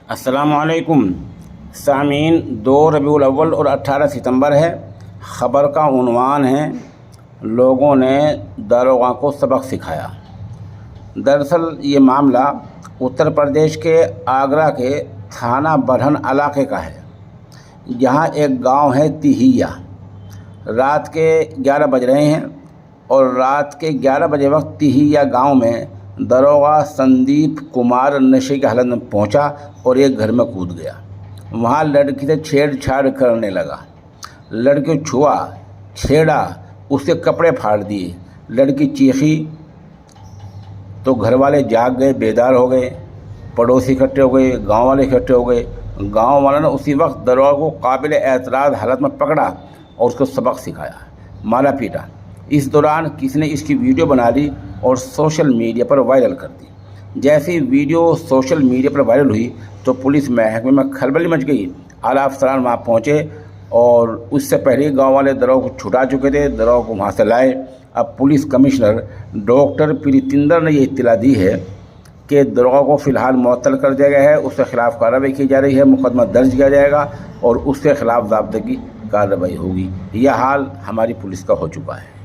السلام علیکم سامعین، 2 ربیع الاول اور 18 ستمبر ہے۔ خبر کا عنوان ہے لوگوں نے داروغہ کو سبق سکھایا۔ دراصل یہ معاملہ اتر پردیش کے آگرہ کے تھانہ برہن علاقے کا ہے، جہاں ایک گاؤں ہے تیہیا۔ رات کے 11 بج رہے ہیں اور رات کے 11 بجے وقت تیہیا گاؤں میں داروغہ سندیپ کمار نشے کی حالت میں پہنچا اور ایک گھر میں کود گیا۔ وہاں لڑکی سے چھیڑ چھاڑ کرنے لگا، لڑکی کو چھوا، چھیڑا، اس کے کپڑے پھاڑ دیے۔ لڑکی چیخی تو گھر والے جاگ گئے، بیدار ہو گئے، پڑوسی اکٹھے ہو گئے، گاؤں والے اکٹھے ہو گئے۔ گاؤں والوں نے اسی وقت داروغہ کو قابل اعتراض حالت میں پکڑا اور اس کو سبق سکھایا، مارا پیٹا۔ اس دوران کسی نے اس کی ویڈیو بنا لی اور سوشل میڈیا پر وائرل کر دی۔ جیسی ویڈیو سوشل میڈیا پر وائرل ہوئی تو پولیس محکمے میں کھلبلی مچ گئی۔ اعلیٰ افسران وہاں پہنچے اور اس سے پہلے گاؤں والے داروغہ کو چھٹا چکے تھے، داروغہ کو وہاں سے لائے۔ اب پولیس کمشنر ڈاکٹر پریتندر نے یہ اطلاع دی ہے کہ داروغہ کو فی الحال معطل کر دیا گیا ہے، اس کے خلاف کارروائی کی جا رہی ہے، مقدمہ درج کیا جائے گا اور اس کے خلاف ضابطے کی کارروائی ہوگی۔ یہ حال ہماری پولیس کا ہو چکا ہے۔